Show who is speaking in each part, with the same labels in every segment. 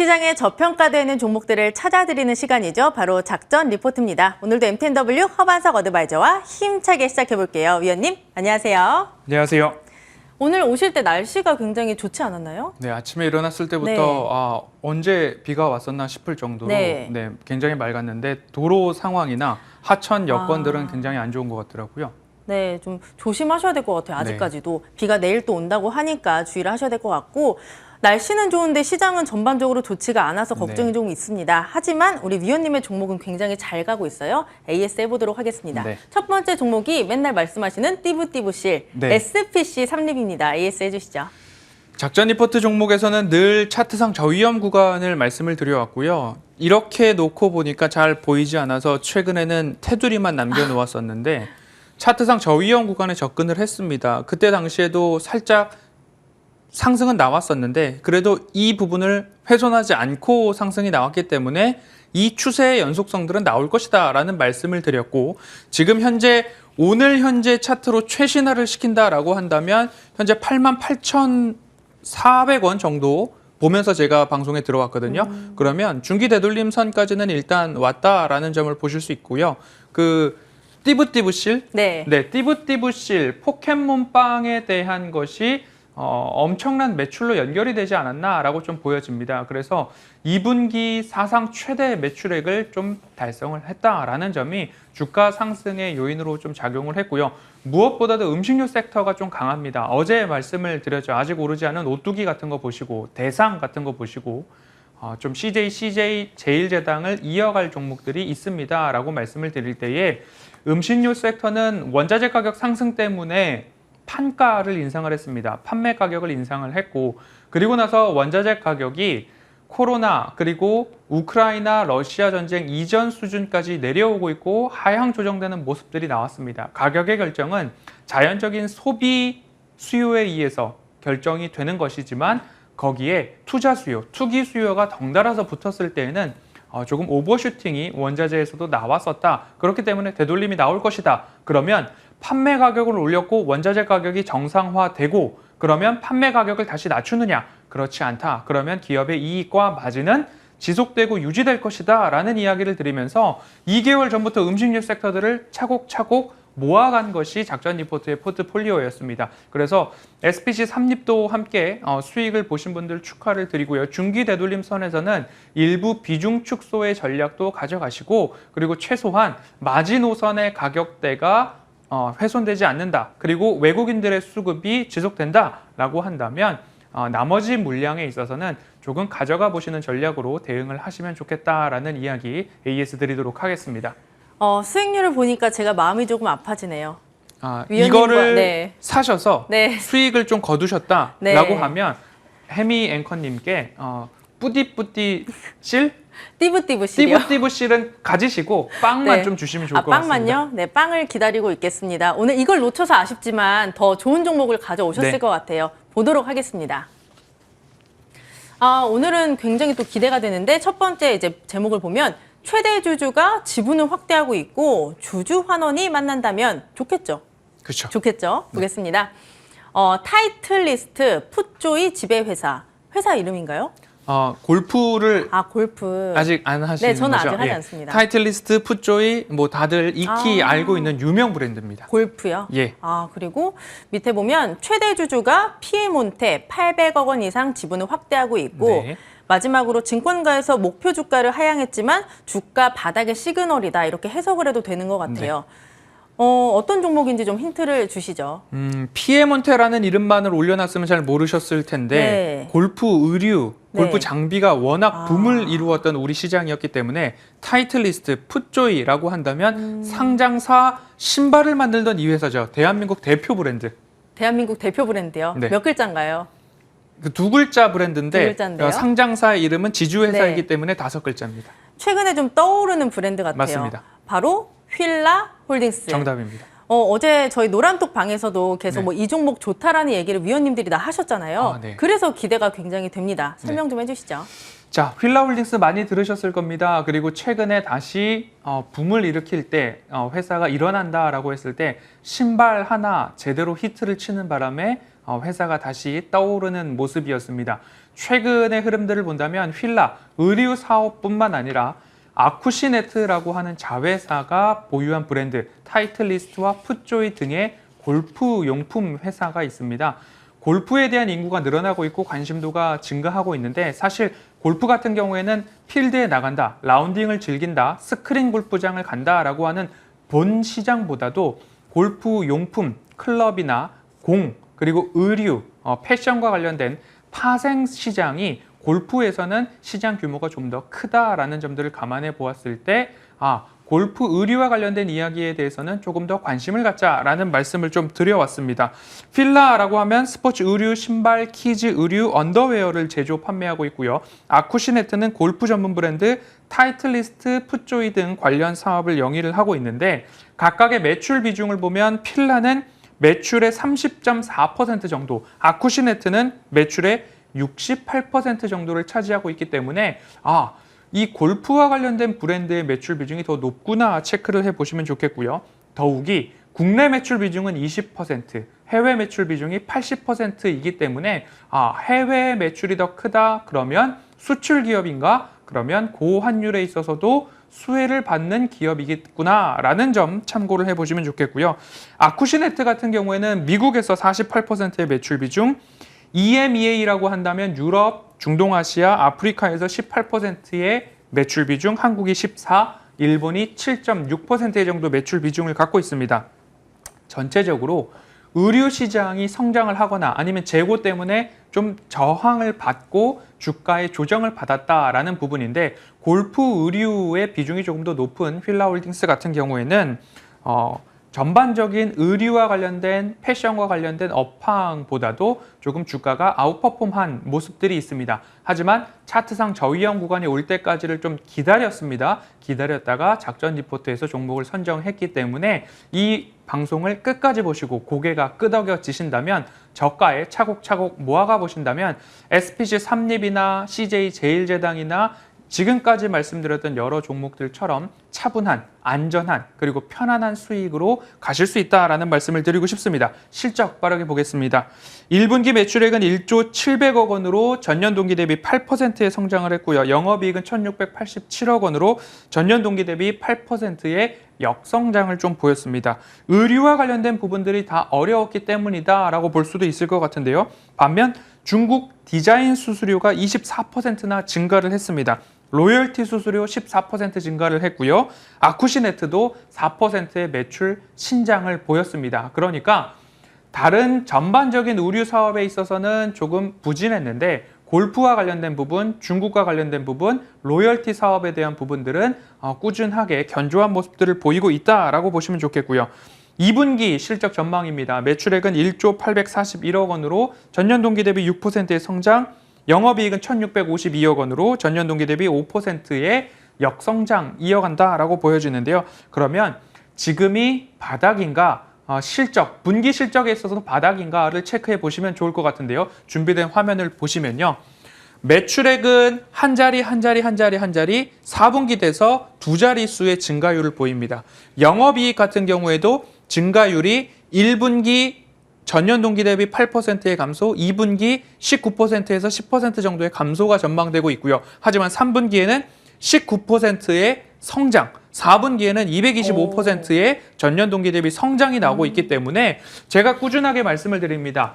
Speaker 1: 시장에 저평가되는 종목들을 찾아드리는 시간이죠. 바로 작전 리포트입니다. 오늘도 MTNW 허반석 어드바이저와 힘차게 시작해볼게요. 위원님, 안녕하세요.
Speaker 2: 안녕하세요.
Speaker 1: 오늘 오실 때 날씨가 굉장히 좋지 않았나요?
Speaker 2: 네, 아침에 일어났을 때부터
Speaker 1: 네.
Speaker 2: 언제 비가 왔었나 싶을 정도로
Speaker 1: 네.
Speaker 2: 굉장히 맑았는데 도로 상황이나 하천 여건들은 굉장히 안 좋은 것 같더라고요.
Speaker 1: 네, 좀 조심하셔야 될 것 같아요. 아직까지도. 비가 내일 또 온다고 하니까 주의를 하셔야 될 것 같고, 날씨는 좋은데 시장은 전반적으로 좋지가 않아서 걱정이 좀 있습니다. 하지만 우리 위원님의 종목은 굉장히 잘 가고 있어요. AS 해보도록 하겠습니다.
Speaker 2: 네.
Speaker 1: 첫 번째 종목이 맨날 말씀하시는 띠부띠부실 SPC 3립입니다. AS 해주시죠.
Speaker 2: 작전 리포트 종목에서는 늘 차트상 저위험 구간을 말씀을 드려왔고요. 이렇게 놓고 보니까 잘 보이지 않아서 최근에는 테두리만 남겨놓았었는데 차트상 저위험 구간에 접근을 했습니다. 그때 당시에도 살짝 상승은 나왔었는데 그래도 이 부분을 훼손하지 않고 상승이 나왔기 때문에 이 추세의 연속성들은 나올 것이다 라는 말씀을 드렸고, 지금 현재 오늘 현재 차트로 최신화를 시킨다라고 한다면 현재 88,400원 정도 보면서 제가 방송에 들어왔거든요. 그러면 중기 되돌림 선까지는 일단 왔다라는 점을 보실 수 있고요. 띠부띠부실? 네, 띠부띠부실 포켓몬빵에 대한 것이 엄청난 매출로 연결이 되지 않았나라고 좀 보여집니다. 그래서 2분기 사상 최대 매출액을 좀 달성을 했다라는 점이 주가 상승의 요인으로 좀 작용을 했고요. 무엇보다도 음식료 섹터가 좀 강합니다. 어제 말씀을 드렸죠. 아직 오르지 않은 오뚜기 같은 거 보시고 대상 같은 거 보시고 좀 CJ 제일제당을 이어갈 종목들이 있습니다라고 말씀을 드릴 때에 음식료 섹터는 원자재 가격 상승 때문에 판가를 인상을 했습니다. 판매 가격을 인상을 했고, 그리고 나서 원자재 가격이 코로나 그리고 우크라이나 러시아 전쟁 이전 수준까지 내려오고 있고 하향 조정되는 모습들이 나왔습니다. 가격의 결정은 자연적인 소비 수요에 의해서 결정이 되는 것이지만 거기에 투자 수요, 투기 수요가 덩달아서 붙었을 때에는 조금 오버슈팅이 원자재에서도 나왔었다. 그렇기 때문에 되돌림이 나올 것이다. 그러면 판매 가격을 올렸고 원자재 가격이 정상화되고 그러면 판매 가격을 다시 낮추느냐? 그렇지 않다. 그러면 기업의 이익과 마진은 지속되고 유지될 것이다 라는 이야기를 드리면서 2개월 전부터 음식료 섹터들을 차곡차곡 모아간 것이 작전 리포트의 포트폴리오였습니다. 그래서 SPC 3립도 함께 수익을 보신 분들 축하를 드리고요. 중기 되돌림 선에서는 일부 비중 축소의 전략도 가져가시고, 그리고 최소한 마지노선의 가격대가 훼손되지 않는다. 그리고 외국인들의 수급이 지속된다라고 한다면 나머지 물량에 있어서는 조금 가져가 보시는 전략으로 대응을 하시면 좋겠다라는 이야기 AS 드리도록 하겠습니다.
Speaker 1: 수익률을 보니까 제가 마음이 조금 아파지네요.
Speaker 2: 이거를 사셔서 수익을 좀 거두셨다라고 하면 해미 앵커님께 뿌디뿌디실?
Speaker 1: 띠부띠부실이요?
Speaker 2: 띠부띠부실은 가지시고 빵만 좀 주시면 좋을 것 같습니다.
Speaker 1: 빵만요? 네, 빵을 기다리고 있겠습니다. 오늘 이걸 놓쳐서 아쉽지만 더 좋은 종목을 가져오셨을 것 같아요. 보도록 하겠습니다. 오늘은 굉장히 또 기대가 되는데 첫 번째 이제 제목을 보면 최대 주주가 지분을 확대하고 있고 주주 환원이 만난다면 좋겠죠?
Speaker 2: 그렇죠.
Speaker 1: 좋겠죠? 보겠습니다. 타이틀리스트 풋조이 지배회사. 회사 이름인가요?
Speaker 2: 골프를
Speaker 1: 골프
Speaker 2: 아직 안 하시는 거죠?
Speaker 1: 저는 아직 하지 않습니다.
Speaker 2: 타이틀리스트, 풋조이 뭐 다들 익히 알고 있는 유명 브랜드입니다.
Speaker 1: 골프요?
Speaker 2: 예.
Speaker 1: 그리고 밑에 보면 최대 주주가 피에몬테 800억 원 이상 지분을 확대하고 있고 마지막으로 증권가에서 목표 주가를 하향했지만 주가 바닥의 시그널이다. 이렇게 해석을 해도 되는 것 같아요. 어떤 종목인지 좀 힌트를 주시죠.
Speaker 2: 피에몬테라는 이름만을 올려놨으면 잘 모르셨을 텐데 골프 의류, 골프 장비가 워낙 붐을 이루었던 우리 시장이었기 때문에 타이틀리스트, 풋조이라고 한다면 상장사 신발을 만들던 이 회사죠. 대한민국 대표 브랜드.
Speaker 1: 대한민국 대표 브랜드요? 몇 글자인가요?
Speaker 2: 두 글자 브랜드인데
Speaker 1: 두 글자인데요?
Speaker 2: 상장사의 이름은 지주회사이기 때문에 5글자입니다.
Speaker 1: 최근에 좀 떠오르는 브랜드 같아요.
Speaker 2: 맞습니다.
Speaker 1: 바로 휠라 홀딩스.
Speaker 2: 정답입니다.
Speaker 1: 어제 저희 노란톡 방에서도 계속 이 종목 좋다라는 얘기를 위원님들이 다 하셨잖아요. 그래서 기대가 굉장히 됩니다. 설명 좀 해주시죠.
Speaker 2: 자, 휠라홀딩스 많이 들으셨을 겁니다. 그리고 최근에 다시 붐을 일으킬 때 회사가 일어난다라고 했을 때 신발 하나 제대로 히트를 치는 바람에 회사가 다시 떠오르는 모습이었습니다. 최근의 흐름들을 본다면 휠라, 의류 사업뿐만 아니라 아쿠시네트라고 하는 자회사가 보유한 브랜드 타이틀리스트와 풋조이 등의 골프 용품 회사가 있습니다. 골프에 대한 인구가 늘어나고 있고 관심도가 증가하고 있는데 사실 골프 같은 경우에는 필드에 나간다, 라운딩을 즐긴다, 스크린 골프장을 간다라고 하는 본 시장보다도 골프 용품, 클럽이나 공, 그리고 의류, 패션과 관련된 파생 시장이 골프에서는 시장 규모가 좀 더 크다라는 점들을 감안해 보았을 때 골프 의류와 관련된 이야기에 대해서는 조금 더 관심을 갖자라는 말씀을 좀 드려왔습니다. 필라라고 하면 스포츠 의류, 신발, 키즈 의류, 언더웨어를 제조 판매하고 있고요. 아쿠시네트는 골프 전문 브랜드 타이틀리스트, 풋조이 등 관련 사업을 영위를 하고 있는데 각각의 매출 비중을 보면 필라는 매출의 30.4% 정도, 아쿠시네트는 매출의 68% 정도를 차지하고 있기 때문에 이 골프와 관련된 브랜드의 매출 비중이 더 높구나 체크를 해보시면 좋겠고요. 더욱이 국내 매출 비중은 20%, 해외 매출 비중이 80%이기 때문에 해외 매출이 더 크다 그러면 수출 기업인가? 그러면 고환율에 있어서도 수혜를 받는 기업이겠구나라는 점 참고를 해보시면 좋겠고요. 아쿠시네트 같은 경우에는 미국에서 48%의 매출 비중, EMEA라고 한다면 유럽, 중동아시아, 아프리카에서 18%의 매출 비중, 한국이 14%, 일본이 7.6% 정도 매출 비중을 갖고 있습니다. 전체적으로 의류 시장이 성장을 하거나 아니면 재고 때문에 좀 저항을 받고 주가의 조정을 받았다라는 부분인데 골프 의류의 비중이 조금 더 높은 휠라홀딩스 같은 경우에는 전반적인 의류와 관련된 패션과 관련된 업황보다도 조금 주가가 아웃퍼폼한 모습들이 있습니다. 하지만 차트상 저위험 구간이 올 때까지를 좀 기다렸습니다. 기다렸다가 작전 리포트에서 종목을 선정했기 때문에 이 방송을 끝까지 보시고 고개가 끄덕여지신다면 저가에 차곡차곡 모아가 보신다면 SPC 삼립이나 CJ 제일제당이나 지금까지 말씀드렸던 여러 종목들처럼 차분한, 안전한, 그리고 편안한 수익으로 가실 수 있다라는 말씀을 드리고 싶습니다. 실적 빠르게 보겠습니다. 1분기 매출액은 1조 700억 원으로 전년 동기 대비 8%의 성장을 했고요. 영업이익은 1687억 원으로 전년 동기 대비 8%의 역성장을 좀 보였습니다. 의류와 관련된 부분들이 다 어려웠기 때문이다라고 볼 수도 있을 것 같은데요. 반면 중국 디자인 수수료가 24%나 증가를 했습니다. 로열티 수수료 14% 증가를 했고요. 아쿠시네트도 4%의 매출 신장을 보였습니다. 그러니까 다른 전반적인 의류 사업에 있어서는 조금 부진했는데 골프와 관련된 부분, 중국과 관련된 부분, 로열티 사업에 대한 부분들은 꾸준하게 견조한 모습들을 보이고 있다라고 보시면 좋겠고요. 2분기 실적 전망입니다. 매출액은 1조 841억 원으로 전년 동기 대비 6%의 성장, 영업이익은 1,652억 원으로 전년 동기 대비 5%의 역성장 이어간다라고 보여지는데요. 그러면 지금이 바닥인가, 실적, 분기 실적에 있어서도 바닥인가를 체크해 보시면 좋을 것 같은데요. 준비된 화면을 보시면요. 매출액은 한 자리 4분기 돼서 두 자릿수의 증가율을 보입니다. 영업이익 같은 경우에도 증가율이 1분기 전년 동기 대비 8%의 감소, 2분기 19%에서 10% 정도의 감소가 전망되고 있고요. 하지만 3분기에는 19%의 성장, 4분기에는 225%의 전년 동기 대비 성장이 나오고 있기 때문에 제가 꾸준하게 말씀을 드립니다.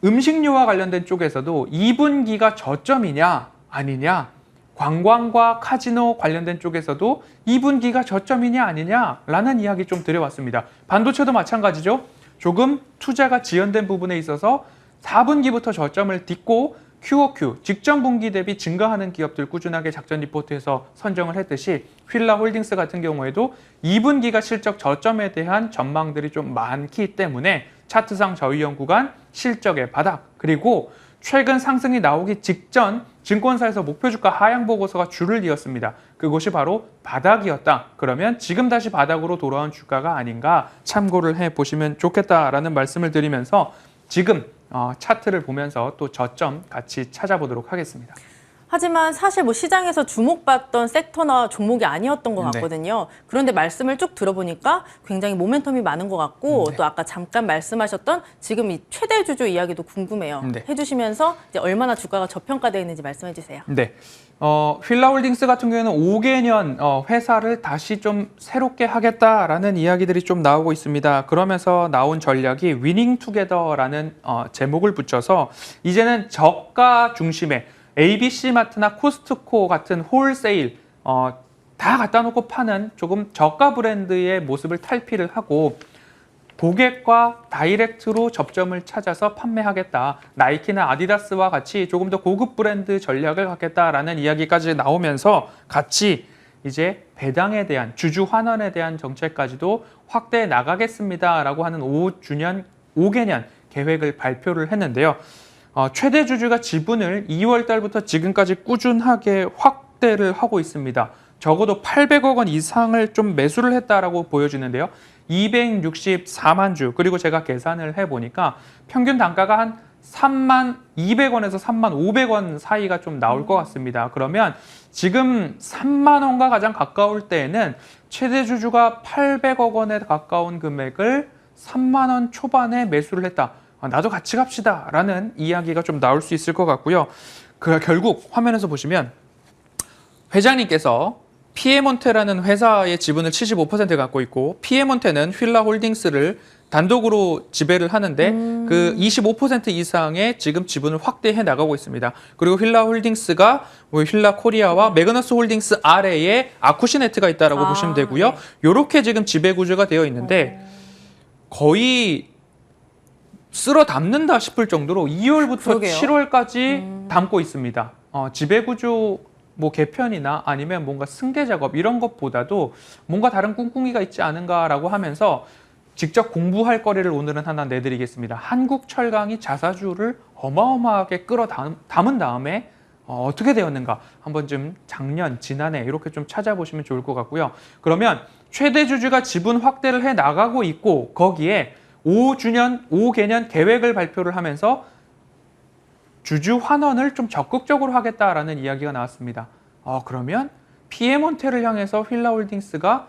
Speaker 2: 음식료와 관련된 쪽에서도 2분기가 저점이냐 아니냐, 관광과 카지노 관련된 쪽에서도 2분기가 저점이냐 아니냐라는 이야기 좀 드려왔습니다. 반도체도 마찬가지죠. 조금 투자가 지연된 부분에 있어서 4분기부터 저점을 딛고 QOQ, 직전 분기 대비 증가하는 기업들 꾸준하게 작전 리포트에서 선정을 했듯이 휠라홀딩스 같은 경우에도 2분기가 실적 저점에 대한 전망들이 좀 많기 때문에 차트상 저위험 구간, 실적의 바닥, 그리고 최근 상승이 나오기 직전 증권사에서 목표주가 하향 보고서가 줄을 이었습니다. 그것이 바로 바닥이었다. 그러면 지금 다시 바닥으로 돌아온 주가가 아닌가 참고를 해보시면 좋겠다라는 말씀을 드리면서 지금 차트를 보면서 또 저점 같이 찾아보도록 하겠습니다.
Speaker 1: 하지만 사실 뭐 시장에서 주목받던 섹터나 종목이 아니었던 것 같거든요. 그런데 말씀을 쭉 들어보니까 굉장히 모멘텀이 많은 것 같고 또 아까 잠깐 말씀하셨던 지금 이 최대 주주 이야기도 궁금해요. 해주시면서 이제 얼마나 주가가 저평가되어 있는지 말씀해 주세요.
Speaker 2: 네. 휠라홀딩스 같은 경우에는 5개년 회사를 다시 좀 새롭게 하겠다라는 이야기들이 좀 나오고 있습니다. 그러면서 나온 전략이 위닝 투게더라는 제목을 붙여서 이제는 저가 중심의 ABC마트나 코스트코 같은 홀세일 다 갖다 놓고 파는 조금 저가 브랜드의 모습을 탈피를 하고 고객과 다이렉트로 접점을 찾아서 판매하겠다. 나이키나 아디다스와 같이 조금 더 고급 브랜드 전략을 갖겠다라는 이야기까지 나오면서 같이 이제 배당에 대한 주주 환원에 대한 정책까지도 확대해 나가겠습니다라고 하는 5개년 계획을 발표를 했는데요. 최대 주주가 지분을 2월 달부터 지금까지 꾸준하게 확대를 하고 있습니다. 적어도 800억 원 이상을 좀 매수를 했다라고 보여지는데요. 264만 주, 그리고 제가 계산을 해보니까 평균 단가가 한 3만 200원에서 3만 500원 사이가 좀 나올 것 같습니다. 그러면 지금 3만 원과 가장 가까울 때에는 최대 주주가 800억 원에 가까운 금액을 3만 원 초반에 매수를 했다. 나도 같이 갑시다 라는 이야기가 좀 나올 수 있을 것 같고요. 결국 화면에서 보시면 회장님께서 피에몬테라는 회사의 지분을 75% 갖고 있고 피에몬테는 휠라홀딩스를 단독으로 지배를 하는데 그 25% 이상의 지금 지분을 확대해 나가고 있습니다. 그리고 휠라홀딩스가 휠라코리아와 매그너스 홀딩스 아래에 아쿠시네트가 있다라고 보시면 되고요. 이렇게 지금 지배 구조가 되어 있는데 거의 쓸어 담는다 싶을 정도로 2월부터
Speaker 1: 그러게요.
Speaker 2: 7월까지 담고 있습니다. 지배구조 개편이나 아니면 뭔가 승계 작업 이런 것보다도 뭔가 다른 꿍꿍이가 있지 않은가라고 하면서 직접 공부할 거리를 오늘은 하나 내드리겠습니다. 한국철강이 자사주를 어마어마하게 담은 다음에 어떻게 되었는가 한번 좀 작년, 지난해 이렇게 좀 찾아보시면 좋을 것 같고요. 그러면 최대 주주가 지분 확대를 해 나가고 있고 거기에 5개년 계획을 발표를 하면서 주주 환원을 좀 적극적으로 하겠다라는 이야기가 나왔습니다. 그러면 피에몬테를 향해서 휠라홀딩스가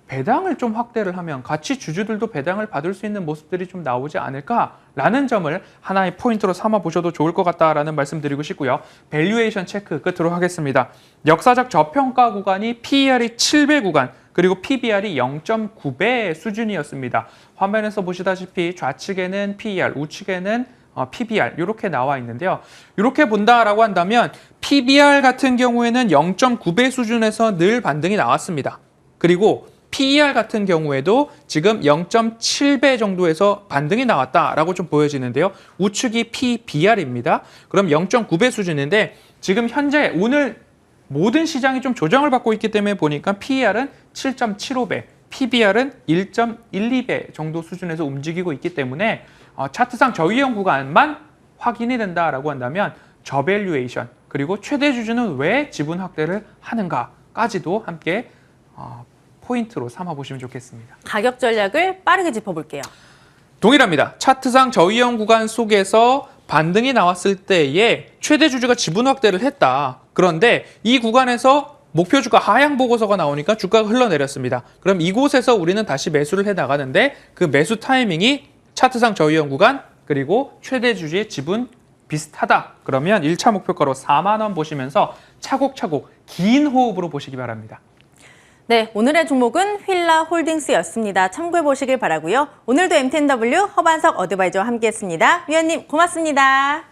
Speaker 2: 배당을 좀 확대를 하면 같이 주주들도 배당을 받을 수 있는 모습들이 좀 나오지 않을까라는 점을 하나의 포인트로 삼아 보셔도 좋을 것 같다라는 말씀 드리고 싶고요. 밸류에이션 체크 끝으로 하겠습니다. 역사적 저평가 구간이 PER이 7배 구간, 그리고 PBR이 0.9배 수준이었습니다. 화면에서 보시다시피 좌측에는 PER, 우측에는 PBR 이렇게 나와 있는데요. 이렇게 본다라고 한다면 PBR 같은 경우에는 0.9배 수준에서 늘 반등이 나왔습니다. 그리고 PER 같은 경우에도 지금 0.7배 정도에서 반등이 나왔다라고 좀 보여지는데요. 우측이 PBR입니다. 그럼 0.9배 수준인데 지금 현재 오늘 모든 시장이 좀 조정을 받고 있기 때문에 보니까 PER은 7.75배, PBR은 1.12배 정도 수준에서 움직이고 있기 때문에 차트상 저위험 구간만 확인이 된다라고 한다면 저밸류에이션 그리고 최대 주주는 왜 지분 확대를 하는가까지도 함께 포인트로 삼아보시면 좋겠습니다.
Speaker 1: 가격 전략을 빠르게 짚어볼게요.
Speaker 2: 동일합니다. 차트상 저위험 구간 속에서 반등이 나왔을 때에 최대 주주가 지분 확대를 했다. 그런데 이 구간에서 목표 주가 하향 보고서가 나오니까 주가가 흘러내렸습니다. 그럼 이곳에서 우리는 다시 매수를 해 나가는데 그 매수 타이밍이 차트상 저위험 구간 그리고 최대 주주의 지분 비슷하다. 그러면 1차 목표가로 4만 원 보시면서 차곡차곡 긴 호흡으로 보시기 바랍니다.
Speaker 1: 네, 오늘의 종목은 휠라홀딩스였습니다. 참고해 보시길 바라고요. 오늘도 MTNW 허반석 어드바이저와 함께했습니다. 위원님 고맙습니다.